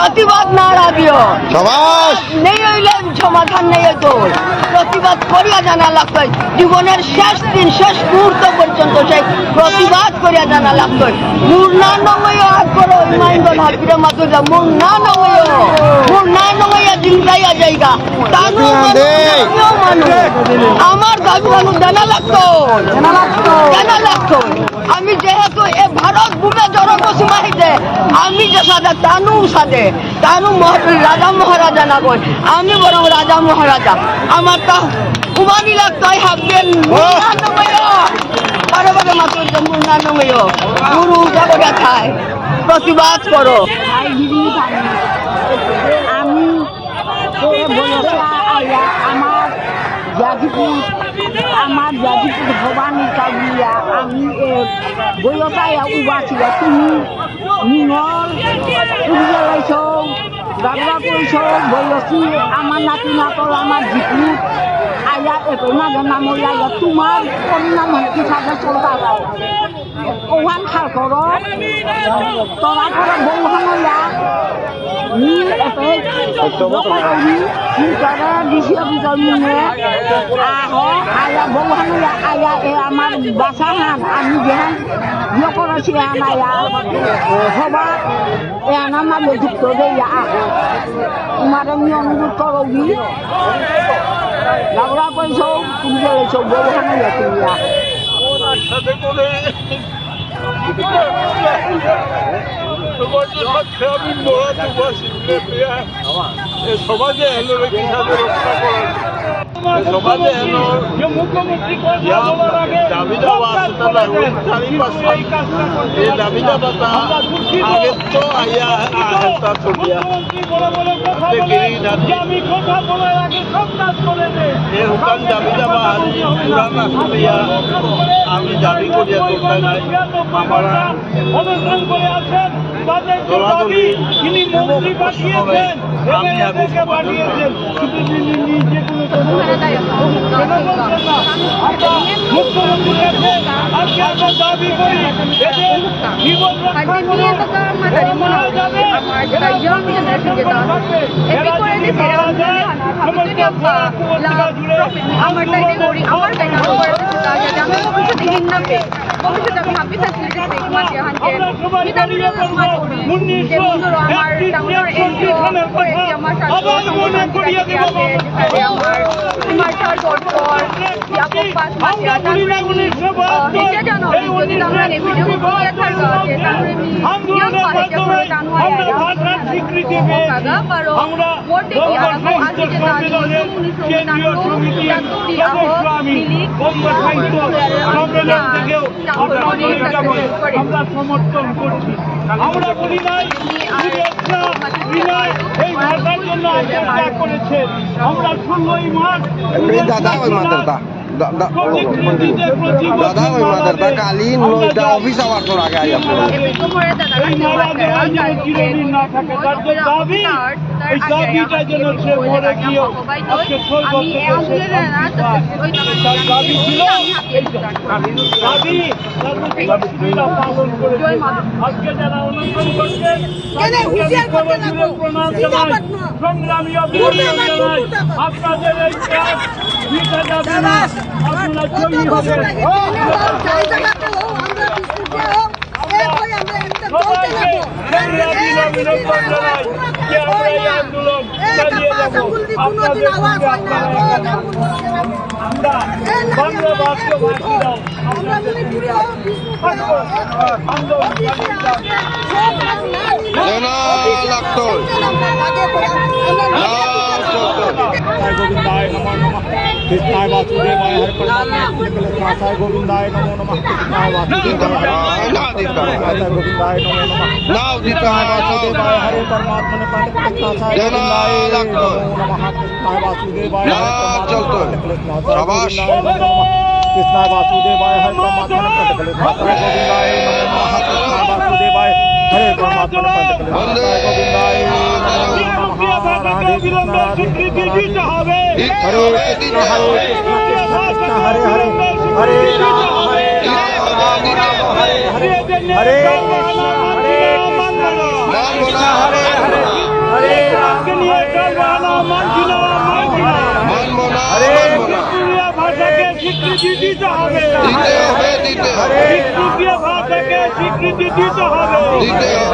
প্রতিবাদ নাড়া দিও সবাস নেই হইলে সমাধান নেই তো প্রতিবাদ করিয়া জানা লাগবে জীবনের শেষ দিন শেষ মুহূর্ত পর্যন্ত সেই প্রতিবাদ করিয়া জানা লাগবে মুর না নময় হাত করো ইমানগণ হাবিরে মাতুজা মুর না নময় জিন্দাইয়া জায়গা তানু মানুষ আমার দাবি মানুষ জানা লাগতো আমি যেহেতু এ ভারত ভূমে জনমসীমা হইতে আমি যে সাদে তানু রাজা মহারাজা না কই আমি বরং রাজা মহারাজা আমার তা উমানি লাগতো হাববেন বারে বারে মাত্র মুন্না নময় গুরু জগৎ খায় প্রতিবাদ করো আমি আমার জাজিপুর ভবানী কাউলিয়া আমি বইতায় উবাছিল তুমি নিঙল উড়িয়ে লাইছ গাবলা কৰিছ বয়সী আমার নাতি নাতল আমার জিপু আয়া এপে মাঝে নাম আয়া তোমার পরিণাম কি সাজা চলতা যায় ওহান খাল কর তোরা করে বৌহানয়া নি এপে ডিসিও বিজমিনে আহ আয়া বৌহানয়া আয়া এ আমার বাসাহান আমি যেহান ইয়ে করেছি আনায়া হবা এ আনা মাঝে যুক্ত দেয়া তোমার আমি অনুরোধ করবি লাউরা পয়স তুমি চলেছ বৌহানয়া তুমিয়া সমাজে এলো রক্ষা করার সমাজে এলো দাবি দাবা আছে না চারিপাশে এই দাবি দাবাটা আগে তো আইয়া আহেতা চলিয়া এই শুকান দাবি দাবা আজি পুরা না চলিয়া আমি দাবি করিয়া চলতে নাই আমার দলাদলি আমি আগে সমর্থন করছি আমরা বলি নাই এই ভাষার জন্য ত্যাগ করেছেন আমরা 16ই মার্চ দাদা ওই মাদারটা দাদা ওই মাদারটা কালি নয়টা অফিস আওয়ার তোর আগে আইয়া এই দাবিটা যেন সে মরে গিয়েও আজকে দাবি ছিল পালন করেছে আজকে যারা অনুসরণ করছেন প্রণাম জানাই সংগ্রামী অভিনন্দন জানাই আপনাদের এই আপনারা জয়ী হবেন সবাইকে অভিনন্দন জানাই যে আমরা এই আন্দোলন চালিয়ে যাব আপনাদের আমরা বাংলা ভাষীরাও गोविंदाय नमो नमः कृष्णाय वासुदेवाय हरे परमात्मा गोविंदाय नमो नमः कृष्णाय वासुदेवाय गोविंदाय नमो नमः वासुदेवाय हरे परमात्मा गोविंदाय नमो नमः कृष्णाय वासुदेवाय कृष्णाय वासुदेवाय हरे परमात्मा गोविंदाय नमो नमः कृष्णाय वासुदेवाय हरे परमात्मा गोविंदाय स्वीकृति दिते হবে हरे कृष्ण हरे हरे हरे राम हरे हरे हरे कृष्ण हरे कृष्ण हरे हरे মানছি না, মানছি না। মানবো না, আরে মানবো না। বিক্রিয়া ভাষাকে স্বীকৃতি দিতে হবে। দিতে হবে, দিতে হবে, বিক্রিয়া ভাষাকে স্বীকৃতি দিতে হবে। দিতে হবে।